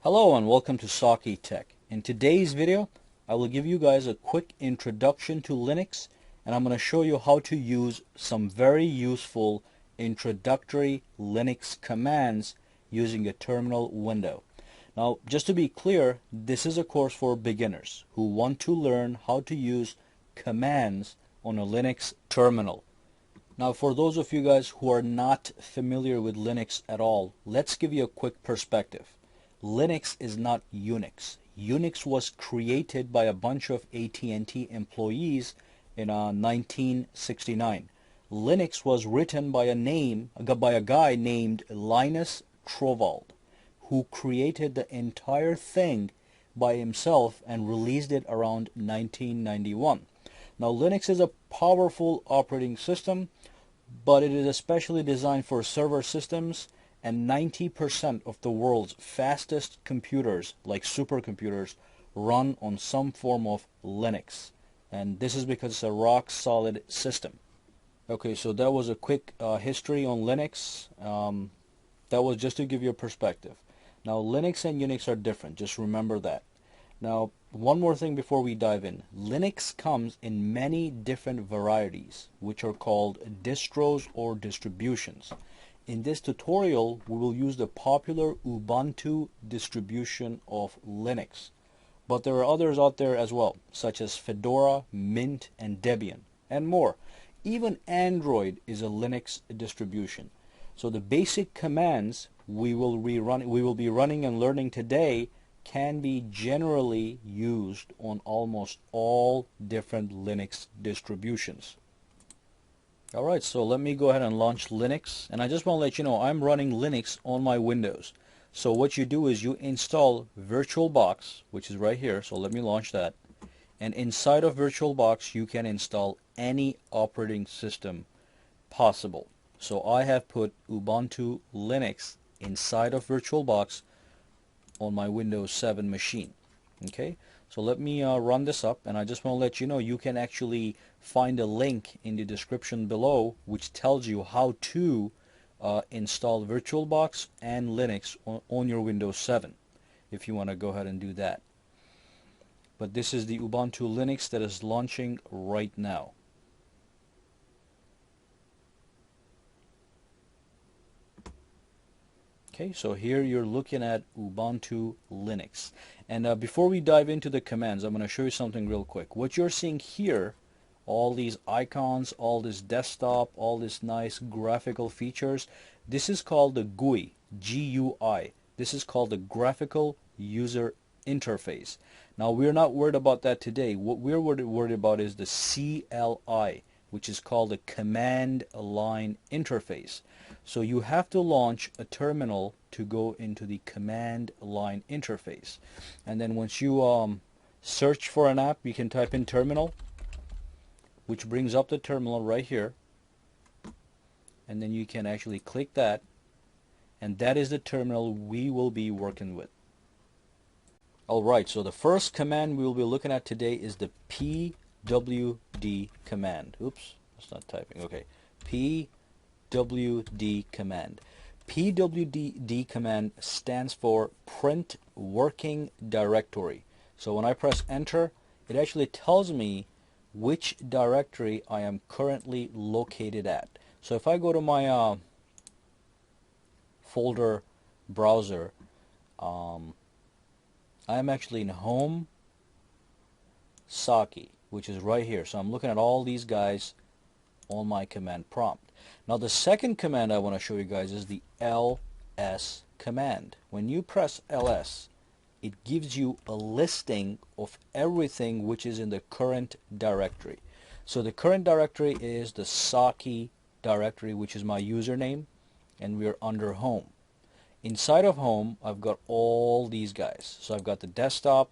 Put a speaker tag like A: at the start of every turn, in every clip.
A: Hello and welcome to Saki Tech. In today's video, I will give you guys a quick introduction to Linux, and I'm going to show you how to use some very useful introductory Linux commands using a terminal window. Now, just to be clear, this is a course for beginners who want to learn how to use commands on a Linux terminal. Now, for those of you guys who are not familiar with Linux at all, let's give you a quick perspective. Linux is not Unix. Unix was created by a bunch of AT&T employees in 1969. Linux was written by a guy named Linus Torvald, who created the entire thing by himself and released it around 1991. Now, Linux is a powerful operating system, but it is especially designed for server systems, and 90% of the world's fastest computers, like supercomputers, run on some form of Linux. And this is because it's a rock-solid system. Okay, so that was a quick history on Linux. That was just to give you a perspective. Now, Linux and Unix are different. Just remember that. Now, one more thing before we dive in. Linux comes in many different varieties, which are called distros or distributions. In this tutorial, we will use the popular Ubuntu distribution of Linux. But there are others out there as well, such as Fedora, Mint, and Debian, and more. Even Android is a Linux distribution. So the basic commands we will be running and learning today can be generally used on almost all different Linux distributions. Alright, so let me go ahead and launch Linux, and I just want to let you know I'm running Linux on my Windows. So what you do is you install VirtualBox, which is right here, so let me launch that. And inside of VirtualBox you can install any operating system possible. So I have put Ubuntu Linux inside of VirtualBox on my Windows 7 machine. Okay, so let me run this up, and I just want to let you know you can actually find a link in the description below which tells you how to install VirtualBox and Linux on your Windows 7 if you want to go ahead and do that. But this is the Ubuntu Linux that is launching right now. Okay, so here you're looking at Ubuntu Linux. And before we dive into the commands, I'm going to show you something real quick. What you're seeing here, all these icons, all this desktop, all this nice graphical features, this is called the GUI, G-U-I. This is called the Graphical User Interface. Now, we're not worried about that today. What we're worried about is the CLI, which is called the Command Line Interface. So you have to launch a terminal to go into the command line interface. And then once you search for an app, you can type in terminal, which brings up the terminal right here. And then you can actually click that. And that is the terminal we will be working with. Alright, so the first command we will be looking at today is the pwd command. Oops, that's not typing. Okay, pwd command. pwd command stands for print working directory. So when I press enter, it actually tells me which directory I am currently located at. So if I go to my folder browser, I am actually in home Saki, which is right here. So I'm looking at all these guys on my command prompt. Now the second command I want to show you guys is the ls command. When you press ls, it gives you a listing of everything which is in the current directory. So the current directory is the Saki directory, which is my username, and we are under home. Inside of home, I've got all these guys. So I've got the desktop,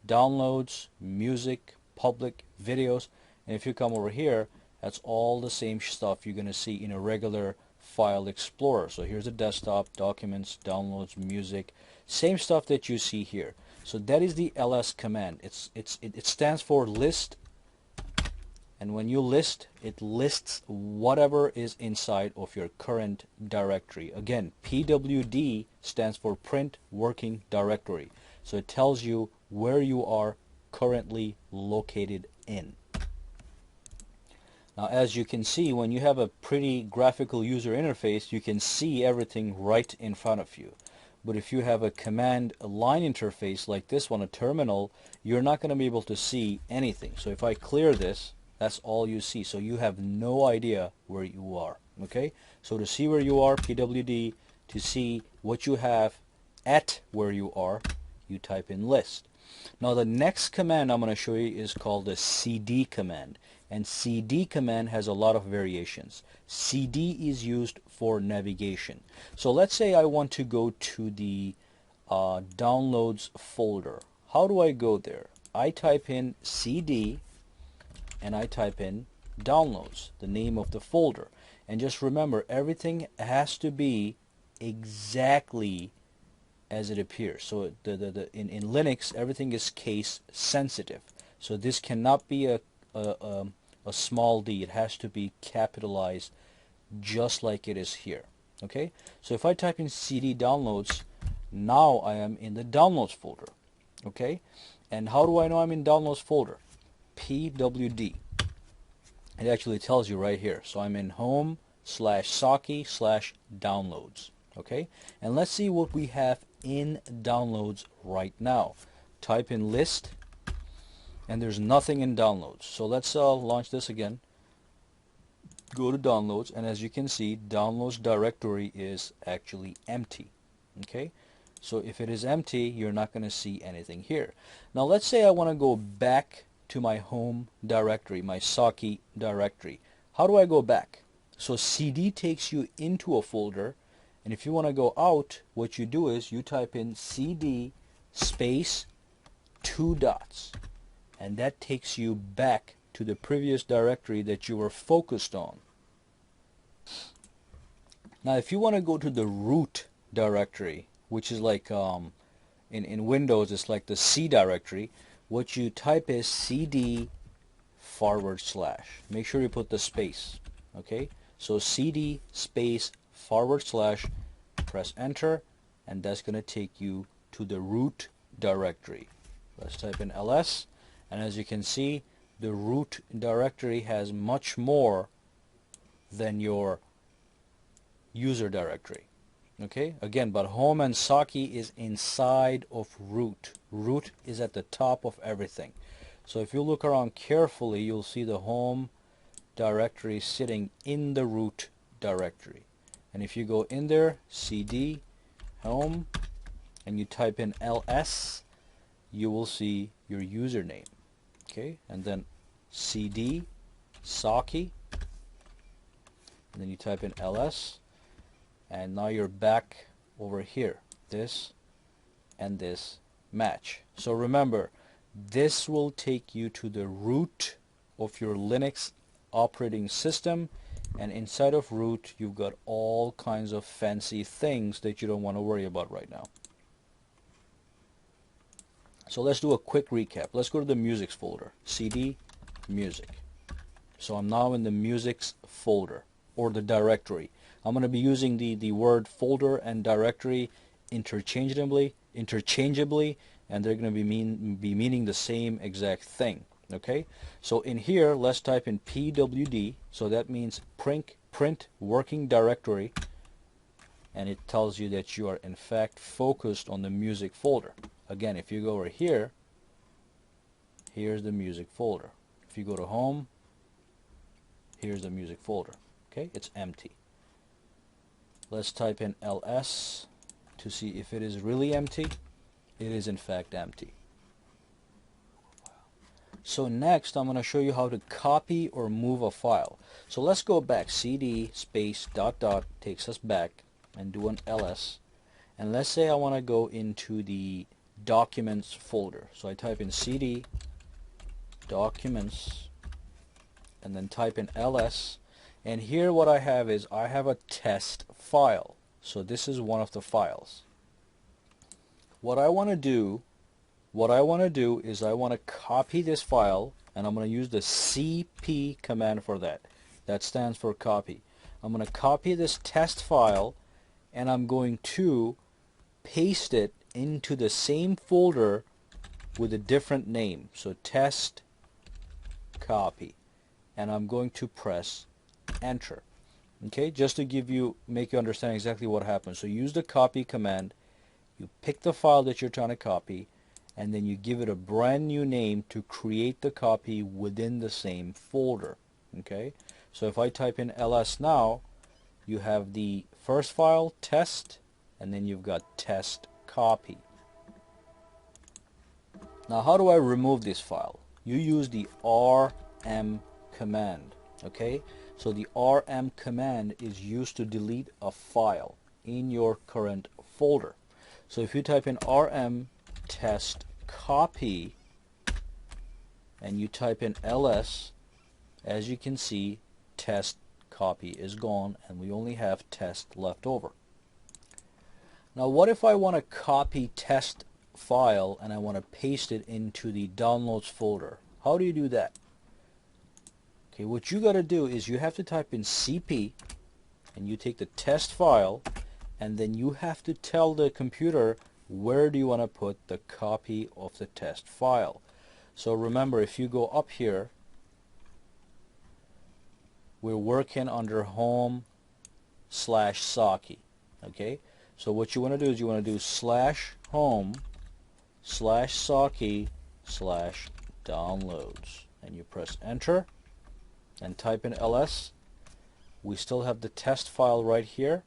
A: downloads, music, public, videos, and if you come over here, that's all the same stuff you're going to see in a regular file explorer. So here's the desktop, documents, downloads, music, same stuff that you see here. So that is the ls command. It stands for list And when you list, it lists whatever is inside of your current directory. Again, PWD stands for Print Working Directory. So it tells you where you are currently located in. Now, as you can see, when you have a pretty graphical user interface, you can see everything right in front of you. But if you have a command line interface like this one, a terminal, you're not going to be able to see anything. So if I clear this, that's all you see. So you have no idea where you are. Okay? So to see where you are, PWD, to see what you have at where you are, you type in list. Now the next command I'm going to show you is called the CD command. And CD command has a lot of variations. CD is used for navigation. So let's say I want to go to the downloads folder. How do I go there? I type in CD and I type in downloads, the name of the folder. And just remember, everything has to be exactly as it appears. So in Linux, everything is case sensitive. So this cannot be a small d. It has to be capitalized just like it is here. Okay? So if I type in CD downloads, now I am in the downloads folder. Okay? And how do I know I'm in downloads folder? PWD. It actually tells you right here. So I'm in home/Saki/downloads. Okay? And let's see what we have in downloads right now. Type in list, and there's nothing in downloads. So let's launch this again. Go to downloads, and as you can see, downloads directory is actually empty. Okay? So if it is empty, you're not going to see anything here. Now let's say I want to go back to my home directory, my Saki directory. How do I go back? So CD takes you into a folder, and if you want to go out, what you do is you type in CD space 2 dots, and that takes you back to the previous directory that you were focused on. Now if you want to go to the root directory, which is like in Windows, it's like the C directory, what you type is CD /. Make sure you put the space. Okay, so CD space /, press enter, and that's going to take you to the root directory. Let's type in ls, and as you can see, the root directory has much more than your user directory. Okay, again, but home and Saki is inside of root. Root is at the top of everything. So if you look around carefully, you'll see the home directory sitting in the root directory. And if you go in there, CD home, and you type in ls, you will see your username. Okay, and then CD Saki, and then you type in ls, and now you're back over here. This and this match. So remember, this will take you to the root of your Linux operating system, and inside of root you've got all kinds of fancy things that you don't want to worry about right now. So let's do a quick recap. Let's go to the music folder, CD music. So I'm now in the musics folder, or the directory. I'm going to be using the word folder and directory interchangeably, and they're going to be meaning the same exact thing. Okay, so in here, let's type in PWD. So that means print working directory, and it tells you that you are in fact focused on the music folder. Again, if you go over here, here's the music folder. If you go to home, here's the music folder. Okay, it's empty. Let's type in ls to see if it is really empty. It is in fact empty. So next I'm going to show you how to copy or move a file. So let's go back. CD space ... takes us back, and do an ls. And let's say I want to go into the documents folder. So I type in CD documents and then type in ls. And here what I have is I have a test file. So this is one of the files. What I want to do is I want to copy this file and I'm going to use the CP command for that. That stands for copy. I'm going to copy this test file, and I'm going to paste it into the same folder with a different name. So test copy, and I'm going to press enter. Okay, just to make you understand exactly what happens. So use the copy command, you pick the file that you're trying to copy, and then you give it a brand new name to create the copy within the same folder. Okay, so if I type in ls now, you have the first file, test, and then you've got test copy. Now how do I remove this file? You use the rm command. Okay, so the rm command is used to delete a file in your current folder. So if you type in rm test copy and you type in ls, as you can see, test copy is gone and we only have test left over. Now what if I want to copy test file and I want to paste it into the downloads folder? How do you do that? Okay, what you got to do is you have to type in CP and you take the test file, and then you have to tell the computer where do you want to put the copy of the test file. So remember, if you go up here, we're working under home/Saki. Okay, so what you want to do is you want to do /home/Saki/downloads, and you press enter and type in ls. We still have the test file right here.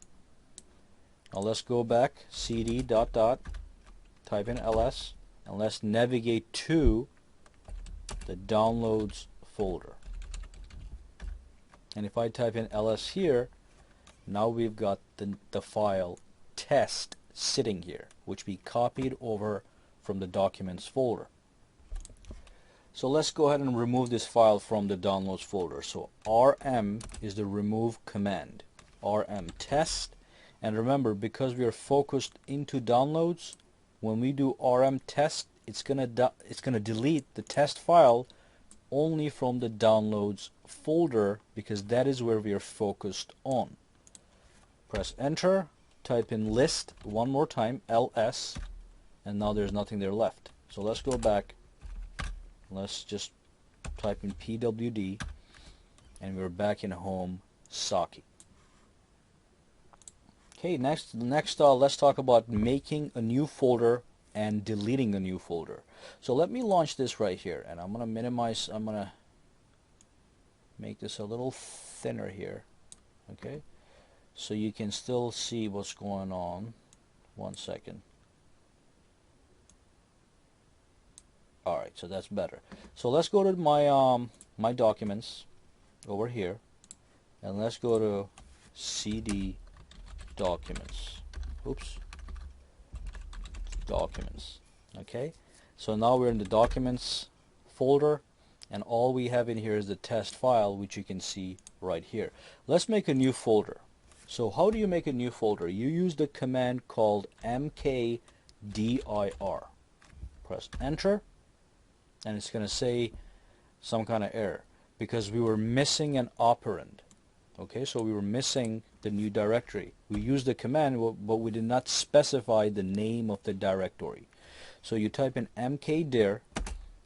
A: Now let's go back, cd ... type in ls, and let's navigate to the downloads folder. And if I type in ls here, now we've got the file test sitting here, which we copied over from the documents folder. So let's go ahead and remove this file from the downloads folder. So rm is the remove command, rm test. And remember, because we are focused into downloads, when we do rm test, it's gonna delete the test file only from the downloads folder, because that is where we are focused on. Press enter, type in list one more time, ls, and now there's nothing there left. So let's go back. Let's just type in pwd, and we're back in home Saki. Okay, next let's talk about making a new folder and deleting a new folder. So let me launch this right here, and I'm going to minimize, I'm going to make this a little thinner here. Okay, so you can still see what's going on. One second. Alright, so that's better. So let's go to my my documents over here, and let's go to CD documents. Oops. Documents. Okay, so now we're in the documents folder, and all we have in here is the test file, which you can see right here. Let's make a new folder. So how do you make a new folder? You use the command called mkdir. Press enter, and it's going to say some kind of error because we were missing an operand. Okay, so we were missing the new directory. We used the command, but we did not specify the name of the directory. So you type in mkdir,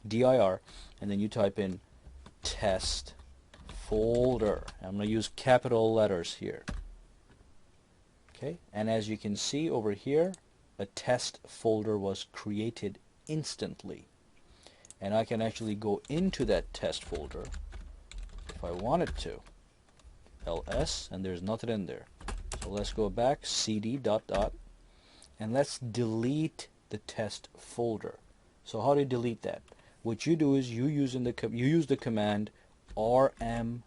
A: dir, and then you type in test folder. I'm going to use capital letters here. Okay, and as you can see over here, a test folder was created instantly. And I can actually go into that test folder if I wanted to. ls, and there's nothing in there. So let's go back, cd ... and let's delete the test folder. So how do you delete that? What you do is you use the command rmdir.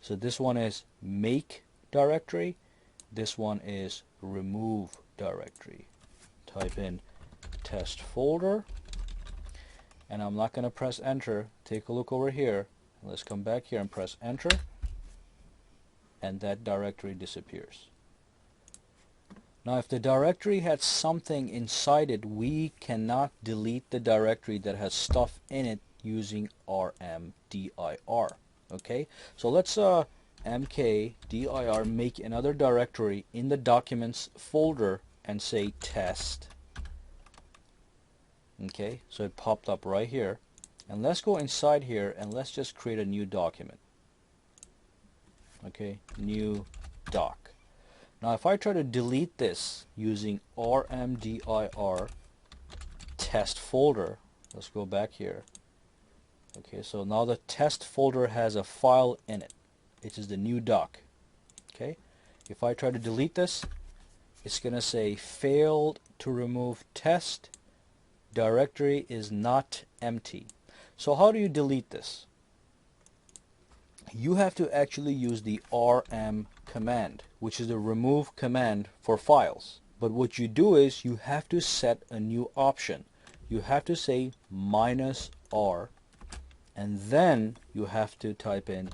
A: So this one is make directory, this one is remove directory. Type in test folder, and I'm not going to press enter. Take a look over here. Let's come back here and press enter, and that directory disappears. Now if the directory had something inside it, we cannot delete the directory that has stuff in it using rmdir. Okay, so let's mkdir make another directory in the documents folder and say test. Okay, so it popped up right here, and let's go inside here and let's just create a new document. Okay, new doc. Now if I try to delete this using rmdir test folder, let's go back here. Okay, so now the test folder has a file in it. It is the new doc. Okay, if I try to delete this, it's gonna say failed to remove test, directory is not empty. So how do you delete this? You have to actually use the rm command, which is the remove command for files. But what you do is you have to set a new option. You have to say -r, and then you have to type in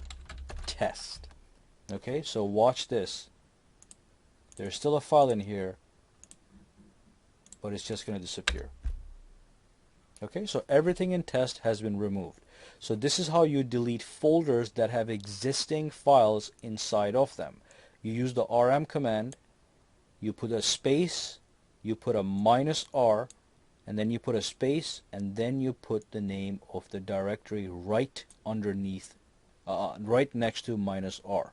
A: test. Okay, so watch this. There's still a file in here, but it's just going to disappear. Okay, so everything in test has been removed. So this is how you delete folders that have existing files inside of them. You use the rm command, you put a space, you put a -r, and then you put a space, and then you put the name of the directory right underneath, right next to -r.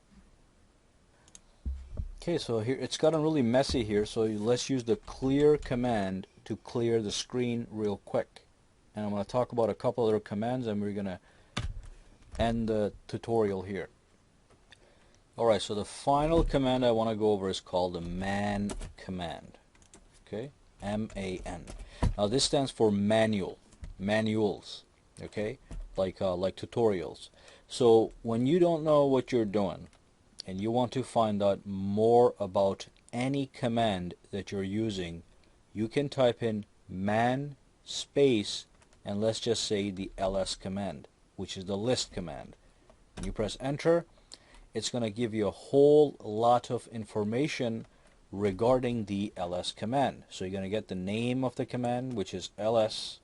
A: Okay, so here it's gotten really messy here, so let's use the clear command to clear the screen real quick. And I'm going to talk about a couple other commands, and we're going to end the tutorial here. Alright, so the final command I want to go over is called the man command. Okay, M-A-N. Now this stands for manuals. Okay, like tutorials. So when you don't know what you're doing and you want to find out more about any command that you're using, you can type in man space and let's just say the ls command, which is the list command. When you press enter, it's going to give you a whole lot of information regarding the ls command. So you're going to get the name of the command, which is ls.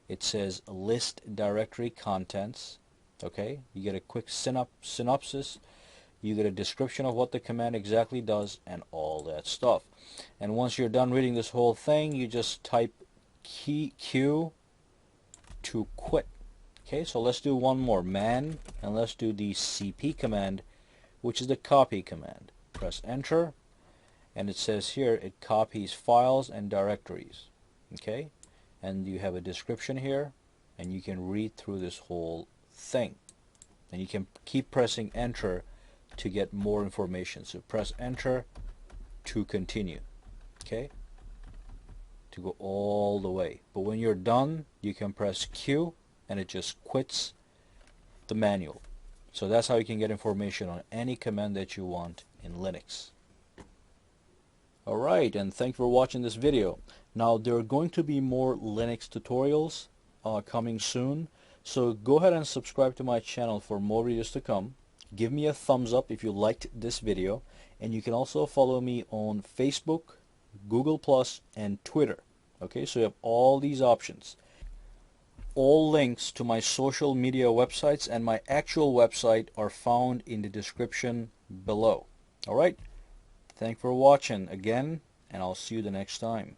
A: It says list directory contents. Okay, you get a quick synopsis. You get a description of what the command exactly does and all that stuff. And once you're done reading this whole thing, you just type Q to quit. Okay, so let's do one more, man, and let's do the cp command, which is the copy command. Press enter, and it says here it copies files and directories. Okay, and you have a description here, and you can read through this whole thing, and you can keep pressing enter to get more information. So press enter to continue. Okay, to go all the way. But when you're done, you can press Q and it just quits the manual. So that's how you can get information on any command that you want in Linux. Alright, and thanks for watching this video. Now there are going to be more Linux tutorials coming soon, so go ahead and subscribe to my channel for more videos to come. Give me a thumbs up if you liked this video, and you can also follow me on Facebook, Google+, and Twitter. Okay, so you have all these options. All links to my social media websites and my actual website are found in the description below. Alright, thanks for watching again, and I'll see you the next time.